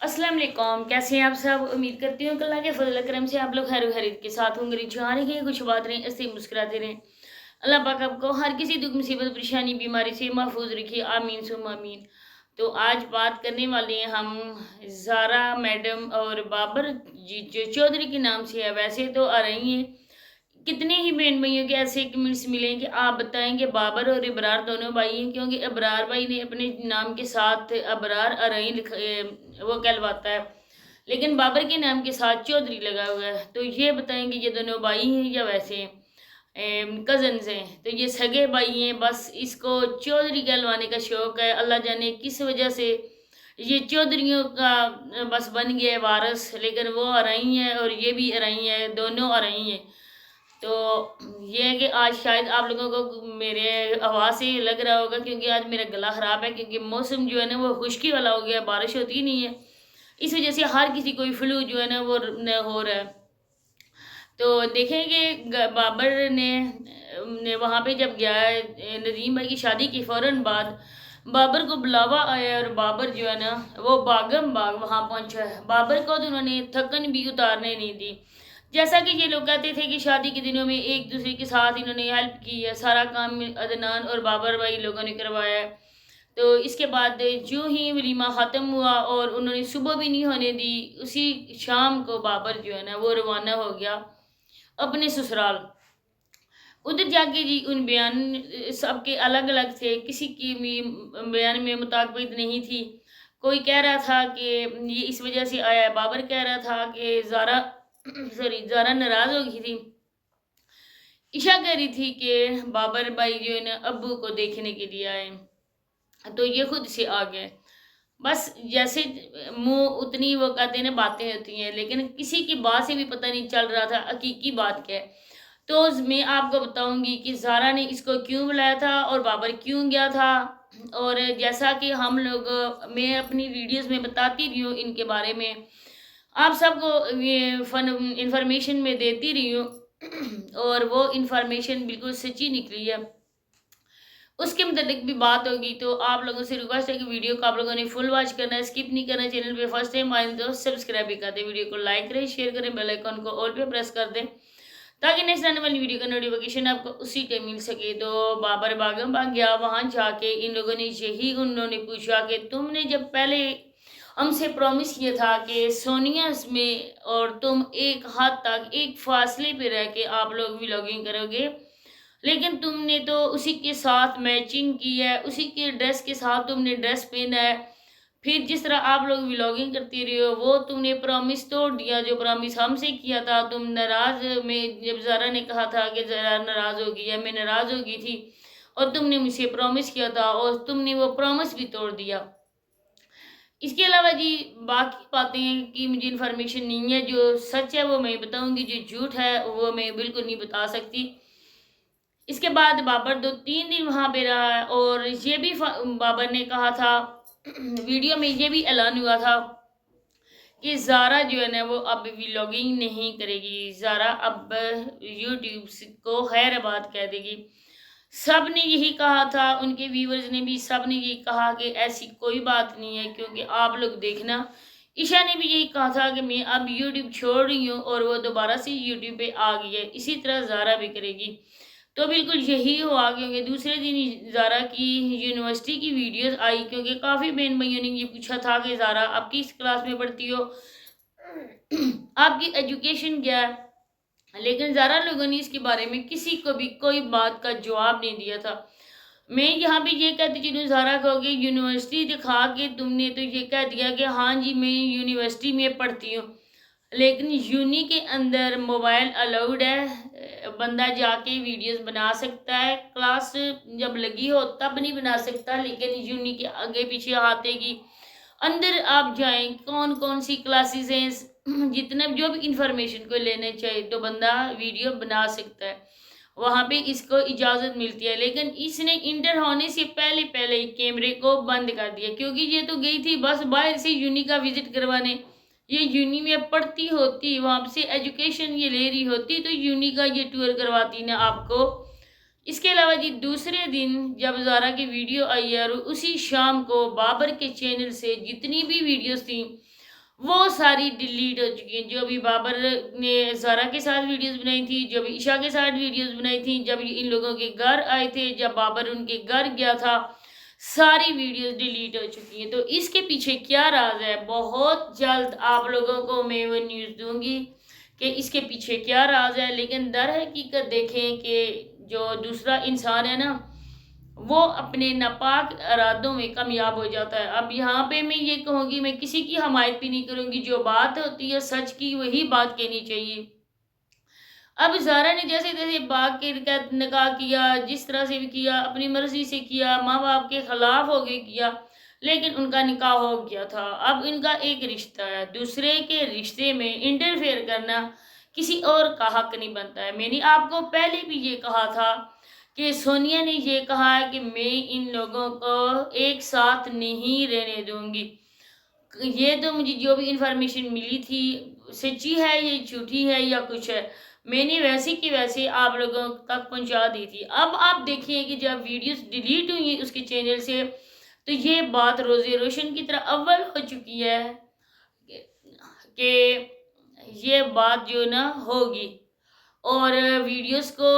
अस्सलाम वालेकुम। कैसे हैं आप सब? उम्मीद करती हूँ कि अल्लाह के फजल करम से आप लोग खैर खैरियत के साथ होंगे। जहाँ रहें कुछ बात रहें, ऐसे मुस्कुराते रहें। अल्लाह पाक आपको हर किसी दुख मुसीबत परेशानी बीमारी से महफूज रखिए, आमीन सुम्मा आमीन। तो आज बात करने वाले हैं हम ज़ारा मैडम और बाबर जी जो चौधरी के नाम से है। वैसे तो आ रही हैं, कितने ही बहन भाइयों के ऐसे कमेंट्स मिले हैं कि आप बताएंगे बाबर और इबरार दोनों भाई हैं, क्योंकि इबरार भाई ने अपने नाम के साथ अबरार अरई वो कहलवाता है, लेकिन बाबर के नाम के साथ चौधरी लगा हुआ है। तो ये बताएंगे ये दोनों भाई हैं या वैसे कज़न्स हैं? तो ये सगे भाई हैं, बस इसको चौधरी कहलवाने का शौक़ है। अल्लाह जाने किस वजह से ये चौधरियों का बस बन गया है वारस, लेकिन वो अरई हैं और ये भी अरई हैं, दोनों अरई हैं। तो ये है कि आज शायद आप लोगों को मेरे आवाज़ से लग रहा होगा, क्योंकि आज मेरा गला ख़राब है, क्योंकि मौसम जो है ना वो खुश्की वाला हो गया, बारिश होती नहीं है। इस वजह से हर किसी को फ्लू जो है ना वो हो रहा है। तो देखें कि बाबर ने वहाँ पे जब गया है नदीम भाई की शादी की फ़ौरन बाद बाबर को बुलावा आया, और बाबर जो है ना वो बागम बाग वहाँ पहुँचा है। बाबर को तो उन्होंने थकन भी उतारने नहीं दी। जैसा कि ये लोग कहते थे कि शादी के दिनों में एक दूसरे के साथ इन्होंने हेल्प की है, सारा काम अदनान और बाबर भाई लोगों ने करवाया है। तो इसके बाद जो ही वलीमा ख़त्म हुआ और उन्होंने सुबह भी नहीं होने दी, उसी शाम को बाबर जो है ना वो रवाना हो गया अपने ससुराल। उधर जाके जी उन बयान सबके अलग अलग थे, किसी की भी बयान में मुताबिक नहीं थी। कोई कह रहा था कि ये इस वजह से आया है, बाबर कह रहा था कि ज़ारा ज़ारा नाराज़ हो गई थी, ईशा कह रही थी कि बाबर भाई जो है ना अब्बू को देखने के लिए आए, तो ये खुद से आ गए। बस जैसे मुंह उतनी वो कहते हैं ना बातें होती हैं, लेकिन किसी की बात से भी पता नहीं चल रहा था हकीकी बात क्या है। तो मैं आपको बताऊंगी कि ज़ारा ने इसको क्यों बुलाया था और बाबर क्यों गया था। और जैसा कि हम लोग मैं अपनी वीडियोस में बताती रही हूँ इनके बारे में, आप सबको ये फन इंफॉर्मेशन में देती रही हूँ और वो इंफॉर्मेशन बिल्कुल सच्ची निकली है। उसके मुताबिक भी बात होगी, तो आप लोगों से रिक्वेस्ट है कि वीडियो को आप लोगों ने फुल वॉच करना है, स्किप नहीं करना। चैनल पे फर्स्ट टाइम आए तो सब्सक्राइब भी कर दें, वीडियो को लाइक करें, शेयर करें, बेल आइकन को ऑल पे प्रेस कर दें, ताकि नेक्स्ट आने वाली वीडियो का नोटिफिकेशन आपको उसी टाइम मिल सके। तो बाबर बागम बाग गया, वहाँ जाके इन लोगों ने यही उन्होंने पूछा कि तुमने जब पहले हमसे प्रॉमिस किया था कि सोनिया में और तुम एक हाथ तक एक फासले पे रह के आप लोग व्लॉगिंग करोगे, लेकिन तुमने तो उसी के साथ मैचिंग की है, उसी के ड्रेस के साथ तुमने ड्रेस पहना है। फिर जिस तरह आप लोग व्लॉगिंग करती रही हो वो तुमने प्रॉमिस तोड़ दिया, जो प्रॉमिस हमसे किया था। तुम नाराज़ में जब ज़ारा ने कहा था कि ज़रा नाराज़ हो गई है, मैं नाराज़ हो गई थी और तुमने मुझसे प्रॉमिस किया था और तुमने वो प्रॉमिस भी तोड़ दिया। इसके अलावा जी बाकी बातें की मुझे इन्फॉर्मेशन नहीं है, जो सच है वो मैं बताऊंगी, जो झूठ है वो मैं बिल्कुल नहीं बता सकती। इसके बाद बाबर 2-3 दिन वहाँ पे रहा है, और ये भी बाबर ने कहा था वीडियो में ये भी ऐलान हुआ था कि ज़ारा जो है ना वो अब व्लॉगिंग नहीं करेगी, ज़ारा अब यूट्यूब को खैराबाद कह देगी। सब ने यही कहा था, उनके व्यूवर्स ने भी सब ने यही कहा कि ऐसी कोई बात नहीं है, क्योंकि आप लोग देखना ईशा ने भी यही कहा था कि मैं अब यूट्यूब छोड़ रही हूँ और वो दोबारा से यूट्यूब पे आ गई है। इसी तरह ज़ारा भी करेगी। तो बिल्कुल यही हुआ, क्योंकि दूसरे दिन ज़ारा की यूनिवर्सिटी की वीडियोस आई, क्योंकि काफ़ी बहन भाइयों ने ये पूछा था कि ज़ारा आप किस क्लास में पढ़ती हो, आपकी एजुकेशन क्या है। लेकिन ज़ारा लोगों ने इसके बारे में किसी को भी कोई बात का जवाब नहीं दिया था। मैं यहाँ पे ये कहती चलूँ ज़ारा को कि यूनिवर्सिटी दिखा के तुमने तो ये कह दिया कि हाँ जी मैं यूनिवर्सिटी में पढ़ती हूँ, लेकिन यूनी के अंदर मोबाइल अलाउड है, बंदा जाके वीडियोस बना सकता है, क्लास जब लगी हो तब नहीं बना सकता, लेकिन यूनी के आगे पीछे आते कि अंदर आप जाएं कौन कौन सी क्लासेस हैं, जितने जो भी इंफॉर्मेशन को लेने चाहिए तो बंदा वीडियो बना सकता है, वहाँ पे इसको इजाज़त मिलती है। लेकिन इसने इंटर होने से पहले पहले ही कैमरे को बंद कर दिया, क्योंकि ये तो गई थी बस बाहर से यूनी का विजिट करवाने। ये यूनी में पढ़ती होती, वहाँ से एजुकेशन ये ले रही होती, तो यूनी का ये टूर करवाती ना आपको। इसके अलावा जी दूसरे दिन जब ज़ारा की वीडियो आई है, और उसी शाम को बाबर के चैनल से जितनी भी वीडियोस थी वो सारी डिलीट हो चुकी हैं। जो भी बाबर ने ज़ारा के साथ वीडियोस बनाई थी, जो भी ईशा के साथ वीडियोस बनाई थी, जब इन लोगों के घर आए थे, जब बाबर उनके घर गया था, सारी वीडियोस डिलीट हो चुकी हैं। तो इसके पीछे क्या राज है, बहुत जल्द आप लोगों को मैं वो न्यूज़ दूंगी कि इसके पीछे क्या राज है। लेकिन दर हकीकत देखें कि जो दूसरा इंसान है ना, वो अपने नापाक इरादों में कामयाब हो जाता है। अब यहाँ पे मैं ये कहूँगी, मैं किसी की हमायत भी नहीं करूँगी, जो बात होती है सच की वही बात कहनी चाहिए। अब ज़ारा ने जैसे तैसे भाग के निकाह किया, जिस तरह से भी किया, अपनी मर्जी से किया, माँ बाप के खिलाफ हो गए किया, लेकिन उनका निकाह हो गया था। अब इनका एक रिश्ता है, दूसरे के रिश्ते में इंटरफेयर करना किसी और का हक नहीं बनता है। मैंने आपको पहले भी ये कहा था कि सोनिया ने ये कहा है कि मैं इन लोगों को एक साथ नहीं रहने दूंगी। ये तो मुझे जो भी इंफॉर्मेशन मिली थी, सच्ची है ये झूठी है या कुछ है, मैंने वैसे की वैसे आप लोगों तक पहुंचा दी थी। अब आप देखिए कि जब वीडियोस डिलीट हुई उसके चैनल से, तो ये बात रोज़े रोशन की तरह अव्वल हो चुकी है कि ये बात जो ना होगी। और वीडियोस को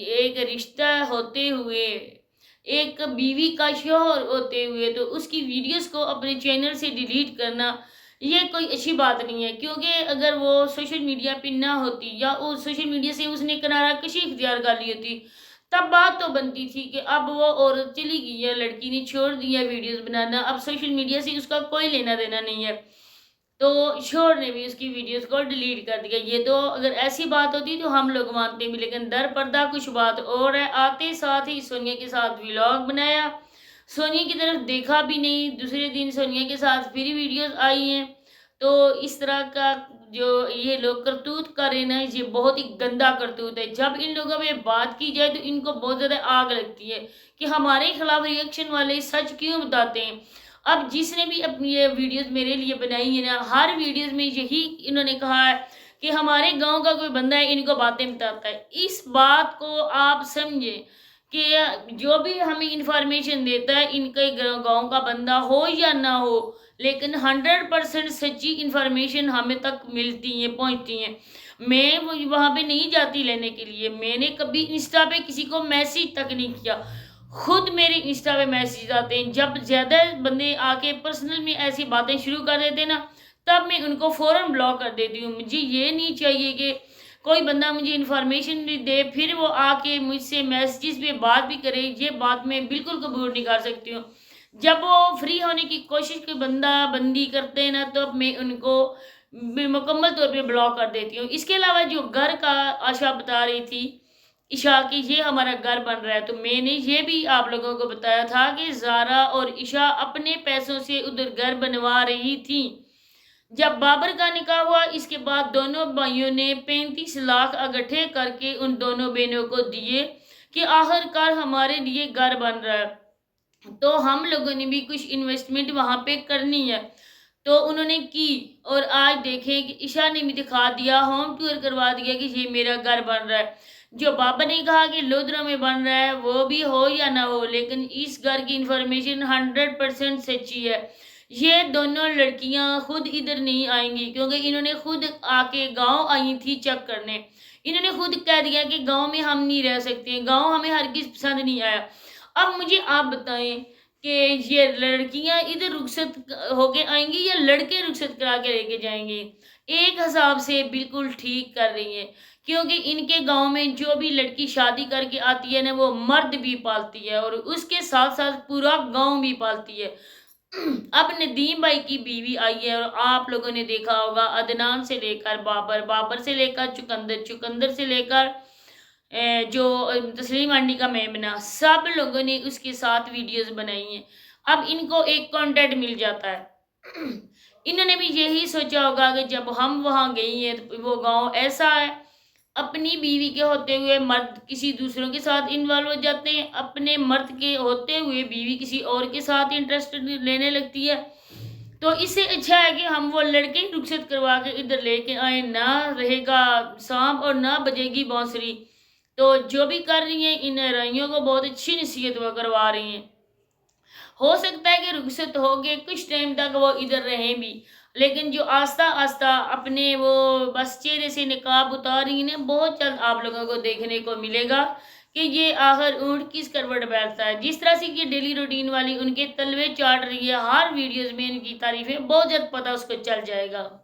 एक रिश्ता होते हुए, एक बीवी का शौहर होते हुए, तो उसकी वीडियोस को अपने चैनल से डिलीट करना ये कोई अच्छी बात नहीं है। क्योंकि अगर वो सोशल मीडिया पे ना होती या वो सोशल मीडिया से उसने किनारा कशी इख्तियार कर ली होती, तब बात तो बनती थी कि अब वो औरत चली गई है, लड़की ने छोड़ दिया वीडियोस बनाना, अब सोशल मीडिया से उसका कोई लेना देना नहीं है, तो शोर ने भी उसकी वीडियोस को डिलीट कर दिया। ये तो अगर ऐसी बात होती तो हम लोग मानते भी, लेकिन दर पर्दा कुछ बात और है। आते साथ ही सोनिया के साथ व्लॉग बनाया, सोनिया की तरफ देखा भी नहीं, दूसरे दिन सोनिया के साथ फिर वीडियोस आई हैं। तो इस तरह का जो ये लोग करतूत कर रहे हैं ना, ये बहुत ही गंदा करतूत है। जब इन लोगों में बात की जाए तो इनको बहुत ज़्यादा आग लगती है कि हमारे खिलाफ रिएक्शन वाले सच क्यों बताते हैं। अब जिसने भी अपनी ये वीडियोस मेरे लिए बनाई है ना, हर वीडियोस में यही इन्होंने कहा है कि हमारे गांव का कोई बंदा है, इनको बातें बताता है। इस बात को आप समझें कि जो भी हमें इंफॉर्मेशन देता है, इनके गांव का बंदा हो या ना हो, लेकिन 100% सच्ची इंफॉर्मेशन हमें तक मिलती है, पहुंचती हैं। मैं वहाँ पे नहीं जाती लेने के लिए, मैंने कभी इंस्टा पे किसी को मैसेज तक नहीं किया, खुद मेरे इंस्टा पे मैसेज आते हैं। जब ज़्यादा बंदे आके पर्सनल में ऐसी बातें शुरू कर देते हैं ना, तब मैं उनको फ़ौरन ब्लॉक कर देती हूँ। मुझे ये नहीं चाहिए कि कोई बंदा मुझे इन्फॉर्मेशन भी दे, फिर वो आके मुझसे मैसेजेस पे बात भी करे। ये बात मैं बिल्कुल कबूल नहीं कर सकती हूँ। जब वो फ्री होने की कोशिश कोई बंदा बंदी करते हैं ना, तब तो मैं उनको मुकम्मल तौर पे ब्लॉक कर देती हूँ। इसके अलावा जो घर का आशा बता रही थी ईशा कि ये हमारा घर बन रहा है, तो मैंने ये भी आप लोगों को बताया था कि ज़ारा और ईशा अपने पैसों से उधर घर बनवा रही थी। जब बाबर का निकाह हुआ, इसके बाद दोनों भाइयों ने 35 लाख इकट्ठे करके उन दोनों बहनों को दिए कि आखिरकार हमारे लिए घर बन रहा है, तो हम लोगों ने भी कुछ इन्वेस्टमेंट वहाँ पे करनी है। तो उन्होंने की, और आज देखें कि ईशा ने भी दिखा दिया, होम टूर करवा दिया कि ये मेरा घर बन रहा है। जो बाबा ने कहा कि लोधरा में बन रहा है, वो भी हो या ना हो, लेकिन इस घर की इंफॉर्मेशन 100% सच्ची है। ये दोनों लड़कियां खुद इधर नहीं आएंगी, क्योंकि इन्होंने खुद आके गांव आई थी चेक करने। इन्होंने खुद कह दिया कि गांव में हम नहीं रह सकते, गांव हमें हरगिज पसंद नहीं आया। अब मुझे आप बताएं कि ये लड़कियां इधर रुखसत होके आएंगी या लड़के रुखसत करा के लेके जाएंगे? एक हिसाब से बिल्कुल ठीक कर रही हैं, क्योंकि इनके गांव में जो भी लड़की शादी करके आती है ना, वो मर्द भी पालती है और उसके साथ साथ पूरा गांव भी पालती है। अब नदीम भाई की बीवी आई है, और आप लोगों ने देखा होगा अदनान से लेकर बाबर, बाबर से लेकर चुकंदर, चुकंदर से लेकर जो तस्लीम आंटी का मेमना, सब लोगों ने उसके साथ वीडियोस बनाई हैं। अब इनको एक कंटेंट मिल जाता है। इन्होंने भी यही सोचा होगा कि जब हम वहाँ गई हैं तो वो गांव ऐसा है, अपनी बीवी के होते हुए मर्द किसी दूसरों के साथ इन्वॉल्व हो जाते हैं, अपने मर्द के होते हुए बीवी किसी और के साथ इंटरेस्ट लेने लगती है। तो इससे अच्छा है कि हम वो लड़के रुखसत करवा के इधर लेके आए, ना रहेगा सांप और ना बजेगी बांसुरी। तो जो भी कर रही हैं, इन राइयों को बहुत अच्छी नसीहत वो करवा रही हैं। हो सकता है कि रुखसत हो गए, कुछ टाइम तक वो इधर रहें भी, लेकिन जो आस्ता आस्ता अपने वो बस चेहरे से निकाब उतार रही हैं, बहुत जल्द आप लोगों को देखने को मिलेगा कि ये आखिर ऊँट किस करवट बैठता है। जिस तरह से ये डेली रूटीन वाली उनके तलवे चाट रही है, हर वीडियोज़ में इनकी तारीफ़ें, बहुत जल्द पता उसको चल जाएगा।